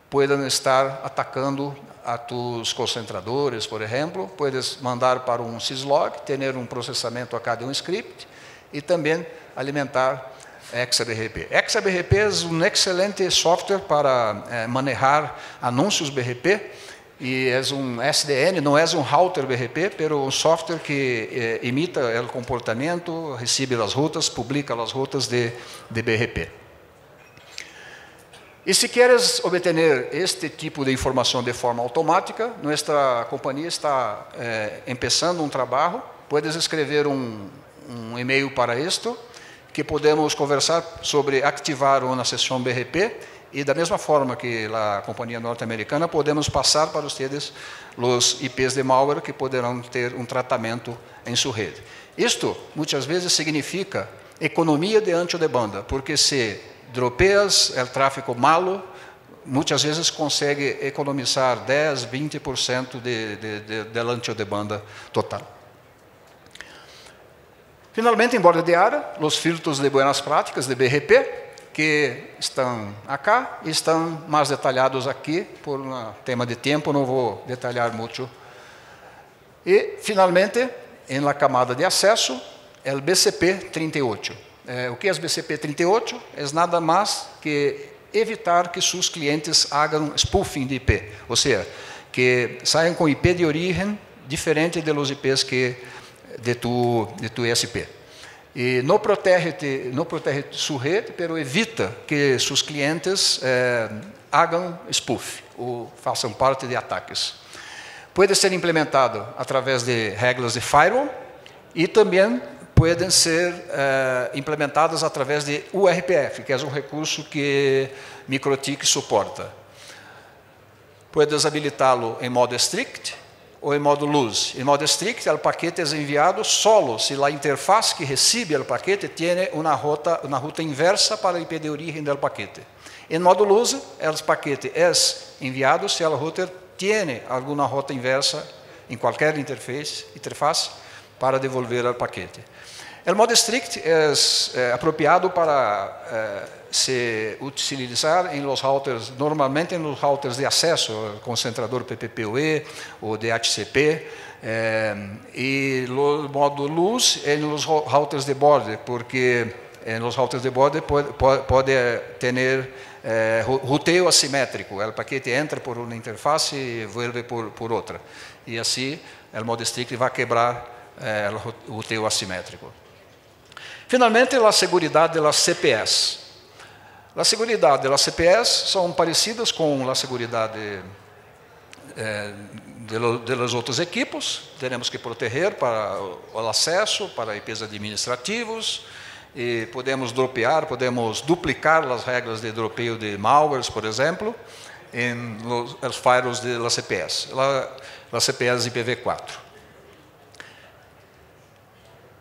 puedan estar atacando a tus concentradores, por exemplo. Puedes mandar para syslog, ter processamento acá de script e também alimentar XBRP. XBRP é excelente software para manejar anúncios BGP e é SDN, não é router BGP, pero software que imita o comportamento, recebe as rutas, publica as rutas de BGP. E se queres obter este tipo de informação de forma automática, nossa companhia está começando trabalho. Puedes escrever e-mail para isto, que podemos conversar sobre ativar uma sessão BGP e da mesma forma que a companhia norte-americana, podemos passar para vocês os IPs de malware que poderão ter tratamento em sua rede. Isto, muitas vezes, significa economia de ancho de banda, porque se dropeas o tráfego malo, muitas vezes consegue economizar 10, 20% de ancho de banda total. Finalmente, em borda de área, os filtros de boas práticas de BGP, que estão acá e estão mais detalhados aqui, por um tema de tempo, não vou detalhar muito. E, finalmente, na camada de acesso, o BCP38. O que é o BCP38? É nada mais que evitar que seus clientes hagam spoofing de IP, ou seja, que saiam com IP de origem diferente dos IPs que de tu ISP. E não protege sua rede, pero evita que seus clientes hagam spoof ou façam parte de ataques. Pode ser implementado através de regras de firewall e também podem ser implementadas através de URPF, que é recurso que MikroTik suporta. Puedes habilitá-lo em modo strict ou em modo loose. Em modo strict, o paquete é enviado solo se a interface que recebe o paquete tem uma ruta inversa para o IP de origem do paquete. Em modo loose, o paquete é enviado se o router tem alguma rota inversa em qualquer interface para devolver o paquete. O modo strict é apropriado para se utilizar em los routers, normalmente nos routers de acesso, concentrador PPPoE ou DHCP, e o modo loose é nos routers de border, porque nos routers de border pode ter ruteio assimétrico, o paquete entra por uma interface e vuelve por outra, e assim o modo strict vai quebrar o ruteio assimétrico. Finalmente, a segurança das CPS. A segurança das CPEs são parecidas com a segurança dos outros equipos. Temos que proteger para o acesso, para IPs administrativos, e podemos dropear, podemos duplicar as regras de dropeio de malwares, por exemplo, em os firewalls de las CPEs, las CPEs IPv4.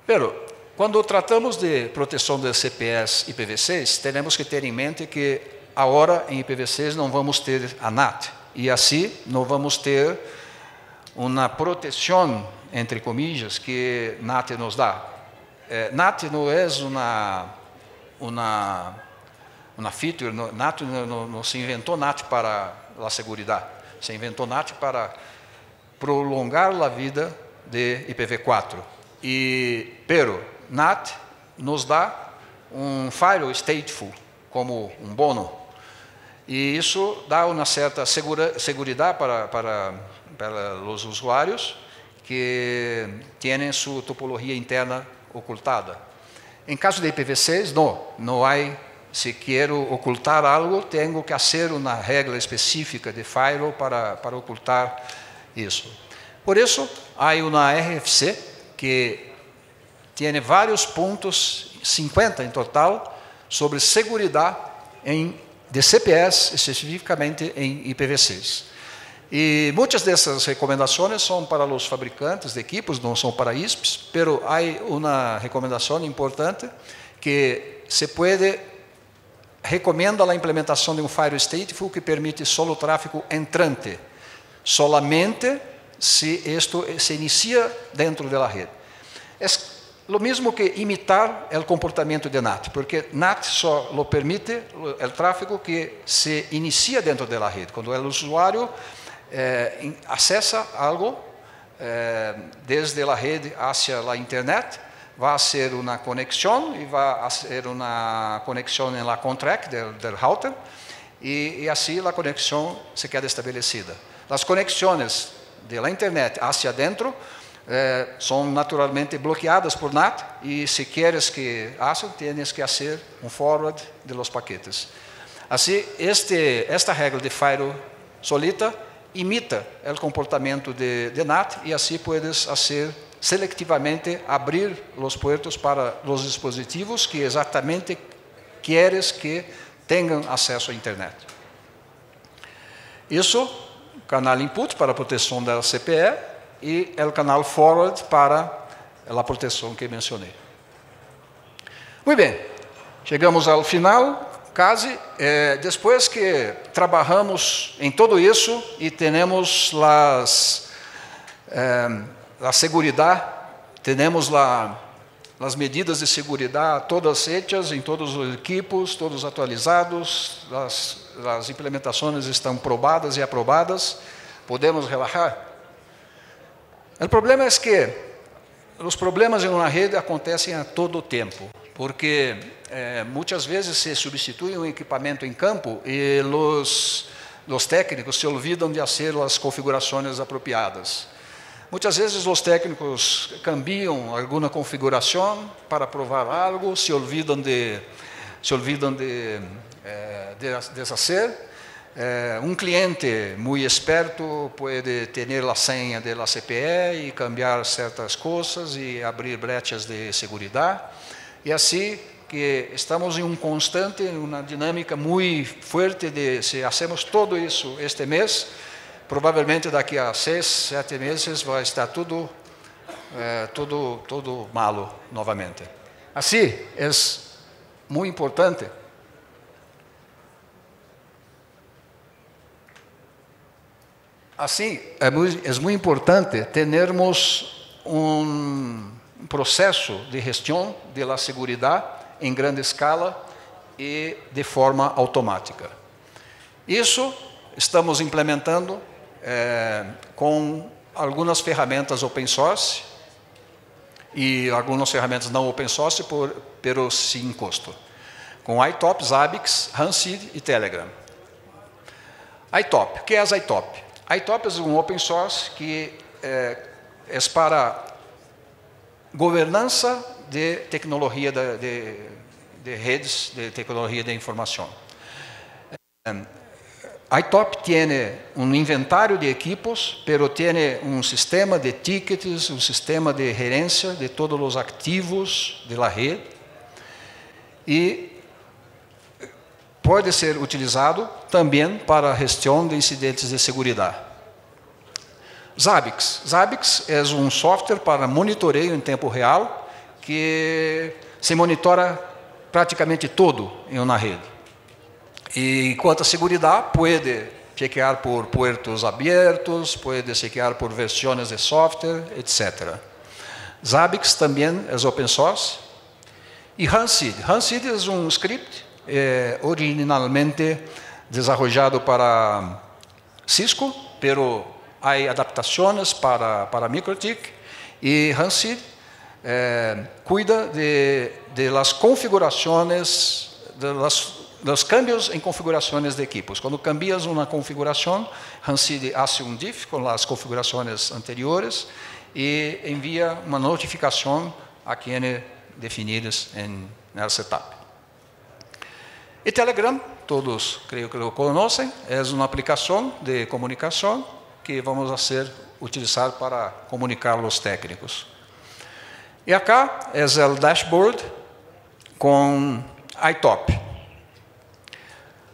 Pero, quando tratamos de proteção de CPEs IPv6, temos que ter em mente que agora em IPv6 não vamos ter a NAT, e assim não vamos ter uma proteção, entre comillas, que NAT nos dá. NAT não é uma feature, NAT não se inventou NAT para a segurança, se inventou NAT para prolongar a vida de IPv4. Pero NAT nos dá firewall stateful como bônus, e isso dá uma certa segurança para os usuários que têm sua topologia interna ocultada. Em caso de IPv6, não há. Se quero ocultar algo, tenho que fazer uma regra específica de firewall para ocultar isso. Por isso, há uma RFC que tem vários pontos, 50 em total, sobre segurança de CPEs, especificamente em IPv6. E muitas dessas recomendações são para os fabricantes de equipos, não são para ISPs, mas há uma recomendação importante que se pode recomenda a implementação de firewall stateful que permite só o tráfego entrante, solamente se isto se inicia dentro da rede. É o mesmo que imitar o comportamento de NAT, porque NAT só lo permite o tráfego que se inicia dentro da rede. Quando o usuário acessa algo desde a rede hacia a internet, vai ser uma conexão e vai ser uma conexão na contract do router e assim a conexão se queda estabelecida. As conexões da internet hacia dentro são naturalmente bloqueadas por NAT e se queres que haçam, tienes que fazer forward de los paquetes. Assim, esta regra de firewall solita imita o comportamento de NAT e assim puedes fazer selectivamente abrir os puertos para os dispositivos que exatamente queres que tenham acesso à internet. Isso, canal input para a proteção da CPE e o canal forward para a proteção que mencionei. Muito bem, chegamos ao final. Quase, depois que trabalhamos em tudo isso e temos a segurança, temos as medidas de segurança todas hechas em todos os equipos, todos atualizados, as implementações estão probadas e aprovadas, podemos relaxar. O problema é que os problemas em uma rede acontecem a todo tempo, porque muitas vezes se substitui um equipamento em campo e os técnicos se olvidam de fazer as configurações apropriadas. Muitas vezes os técnicos cambiam alguma configuração para provar algo, se olvidam de deshacer. Um cliente muito esperto pode ter a senha da CPE e cambiar certas coisas e abrir brechas de segurança. E assim que estamos em uma dinâmica muito forte de se hacemos todo isso este mês, provavelmente daqui a 6, 7 meses vai estar tudo malo novamente. Assim, é muito importante termos processo de gestão da segurança em grande escala e de forma automática. Isso estamos implementando com algumas ferramentas open source e algumas ferramentas não open source, pero sem custo. Com ITOP, Zabbix, Hanseed e Telegram. ITOP, o que é a ITOP? ITOP é um open source que é para governança de tecnologia de redes de tecnología de información. ITOP tiene un inventario de equipos, pero tiene un sistema de tickets, un sistema de gerencia de todos los activos de la red y puede ser utilizado también para gestión de incidentes de seguridad. Zabbix. Zabbix es un software para monitoreo en tiempo real que se monitora praticamente todo em uma rede. E quanto à segurança, pode chequear por puertos abertos, pode chequear por versões de software, etc. Zabbix também é open source. E Hunseed. Hunseed é um script originalmente desenvolvido para Cisco, pero há adaptações para MikroTik. E Hunseed cuida de las configurações, los cambios en configuraciones de equipos. Cuando cambias una configuración, Hunseed hace un diff con las configuraciones anteriores y envía una notificación a quienes definidos en el setup. Y Telegram, todos creo que lo conocen, es una aplicación de comunicación que vamos a utilizar para comunicar los técnicos. Y acá es el dashboard con ITOP.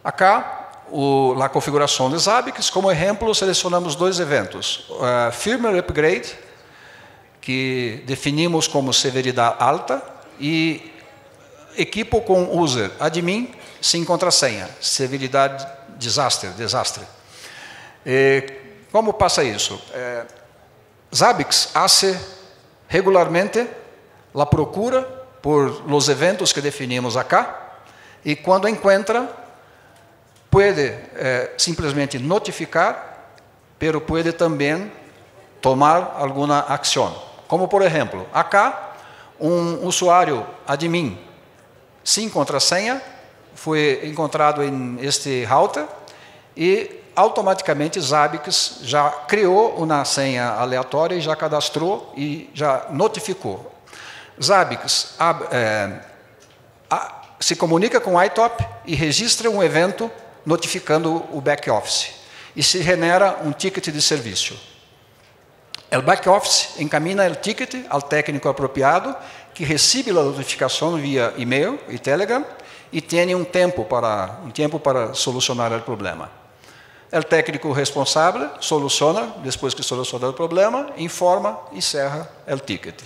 Acá, a configuração de Zabbix, como exemplo, selecionamos dois eventos. Firmware Upgrade, que definimos como severidade alta, e equipo com user admin sem contrassenha, severidade desastre. Como passa isso? Zabbix hace regularmente a procura por los eventos que definimos acá, e quando encontra, pode simplesmente notificar, pero pode também tomar alguma ação. Como, por exemplo, acá, usuário admin sem contrassenha foi encontrado em este router e automaticamente Zabbix já criou uma senha aleatória e já cadastrou e já notificou. Zabbix se comunica com o ITOP e registra um evento notificando o back-office e se genera um ticket de serviço. O back-office encamina o ticket ao técnico apropriado que recebe a notificação via e-mail e Telegram e tem um tempo para solucionar o problema. O técnico responsável soluciona, depois que soluciona o problema, informa e cerra o ticket.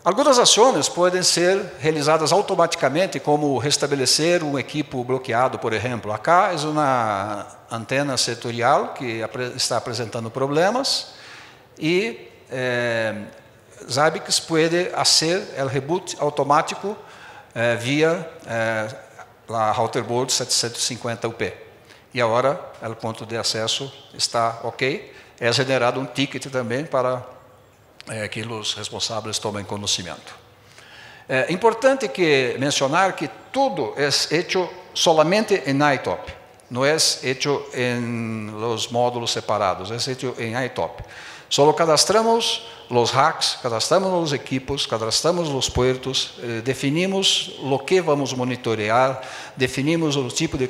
Algumas ações podem ser realizadas automaticamente, como restabelecer um equipo bloqueado, por exemplo. Acá é uma antena setorial que está apresentando problemas e Zabbix pode fazer o reboot automático via a routerboard 750 UP. E agora o ponto de acesso está ok. É generado um ticket também para que os responsáveis tomem conhecimento. É importante mencionar que tudo é feito solamente em ITOP, não é feito em los módulos separados, é feito em ITOP. Só cadastramos os racks, cadastramos os equipos, cadastramos os puertos, definimos o que vamos monitorear, definimos o tipo de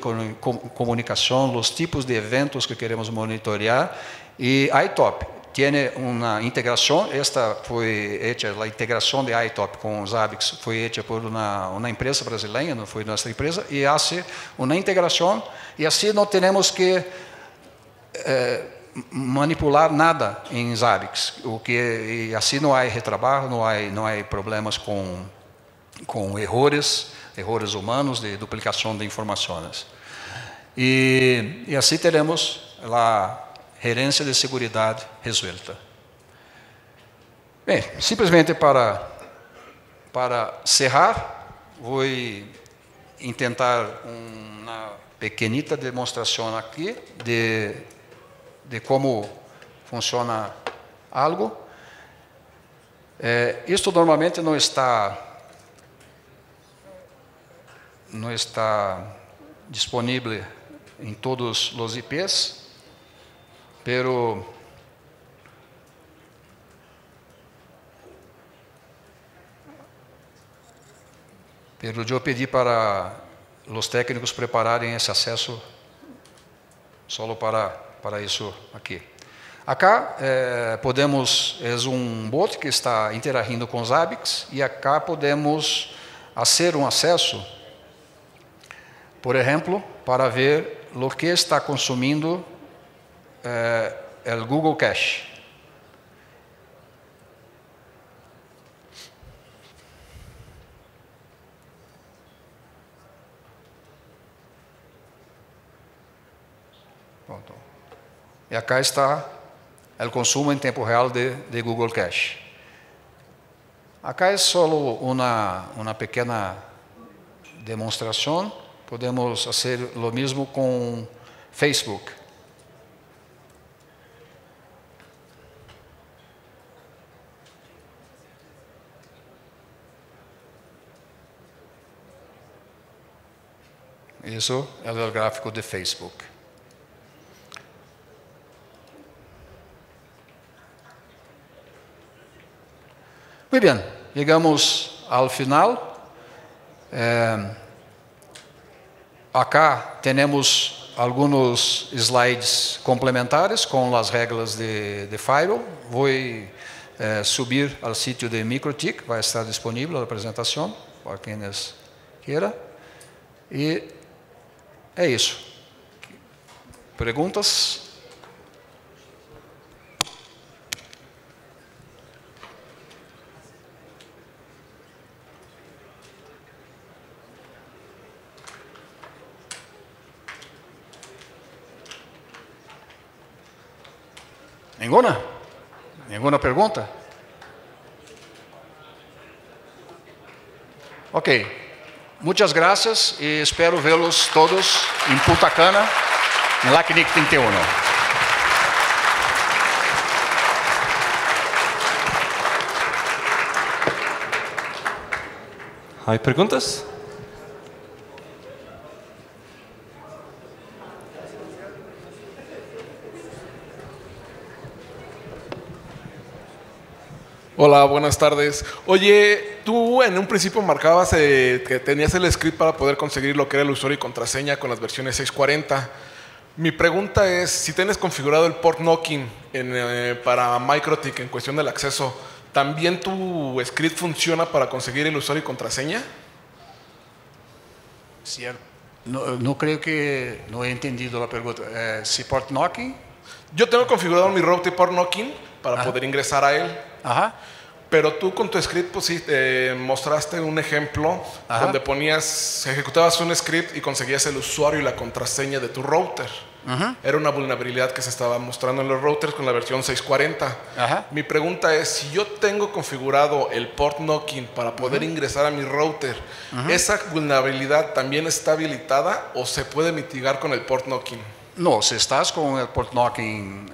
comunicação, os tipos de eventos que queremos monitorear e ITOP tiene uma integração. Esta foi hecha, a integração de ITOP com Zabbix foi hecha por uma empresa brasileira, não foi nossa empresa, e hace uma integração, e assim não temos que manipular nada em Zabbix, e assim não há retrabalho, não há problemas com erros humanos de duplicação de informações. E assim teremos a gerência de segurança resuelta. Bem, simplesmente para cerrar, vou tentar uma pequenita demonstração aqui de como funciona algo. Isto normalmente não está disponível em todos os IPs, pero Pero eu pedi para os técnicos prepararem esse acesso só para isso aqui. Acá podemos, é bot que está interagindo com Zabbix, e acá podemos fazer acesso, por exemplo, para ver o que está consumindo o Google Cache. Pronto. E acá está o consumo em tempo real de Google Cache. Acá é só uma pequena demonstração. Podemos fazer o mesmo com Facebook. Isso é o gráfico de Facebook. Muito bem, chegamos ao final. Acá temos alguns slides complementares com as regras de Firewall. Vou subir ao sítio de MikroTik, vai estar disponível a apresentação para quem queira. E é isso. Perguntas? Nenhuma? Nenhuma pergunta? Ok. Muitas graças e espero vê-los todos em Punta Cana, em LACNIC 31. Hay perguntas? Hola, buenas tardes. Oye, tú en un principio marcabas que tenías el script para poder conseguir lo que era el usuario y contraseña con las versiones 640. Mi pregunta es, si tienes configurado el port knocking para MikroTik en cuestión del acceso, ¿también tu script funciona para conseguir el usuario y contraseña? Cierto. No creo que no he entendido la pregunta. ¿Si port knocking? Yo tengo configurado mi router port knocking para poder ingresar a él. Ajá. Pero tú con tu script pues sí, mostraste un ejemplo donde ejecutabas un script y conseguías el usuario y la contraseña de tu router. Era una vulnerabilidad que se estaba mostrando en los routers con la versión 640. Mi pregunta es, si yo tengo configurado el port knocking para poder ingresar a mi router, ¿esa vulnerabilidad también está habilitada o se puede mitigar con el port knocking? No, se estás com o port knocking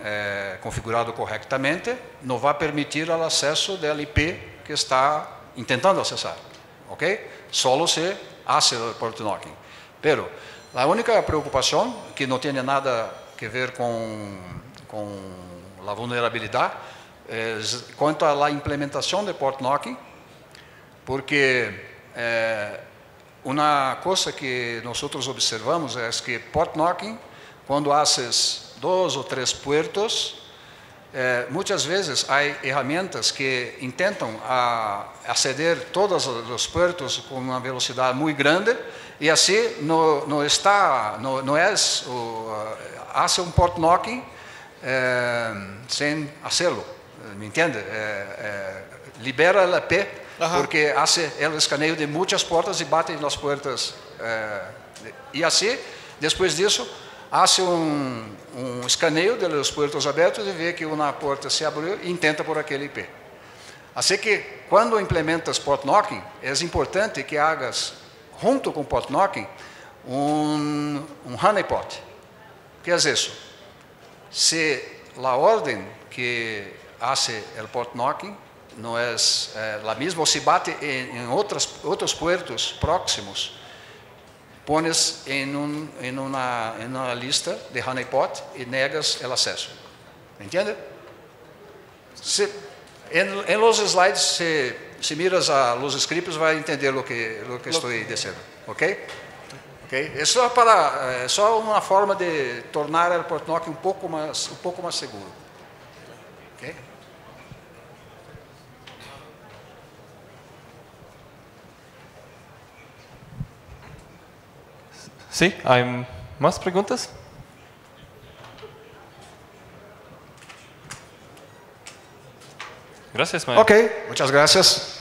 configurado corretamente, não vai permitir o acesso do IP que está tentando acessar, ok? Solo se hace o port knocking. Pero a única preocupação, que não tem nada a ver com a vulnerabilidade, é quanto à implementação do port knocking, porque uma coisa que nós observamos é que port knocking, quando haces 2 ou 3 puertos, muitas vezes há ferramentas que tentam aceder todos os puertos com uma velocidade muito grande e assim não é hace um port knocking sem fazê-lo, me entende? Libera o IP porque hace o escaneio de muitas portas e bate nas portas e assim, depois disso, hace escaneio dos portos abertos e vê que uma porta se abriu e tenta por aquele IP. Assim que, quando implementas port knocking, é importante que hagas, junto com port knocking, honeypot. O que é isso? Se a ordem que hace o port knocking não é a mesma, ou se bate em outros puertos próximos, pones em uma lista de honeypot e negas o acesso. Entende? Em los slides se miras a los scripts vai entender lo que estou dizendo, ok? É só uma forma de tornar o Portnoy um pouco mais seguro, ok? Sí, ¿hay más preguntas? Gracias, Mike. Ok, muchas gracias.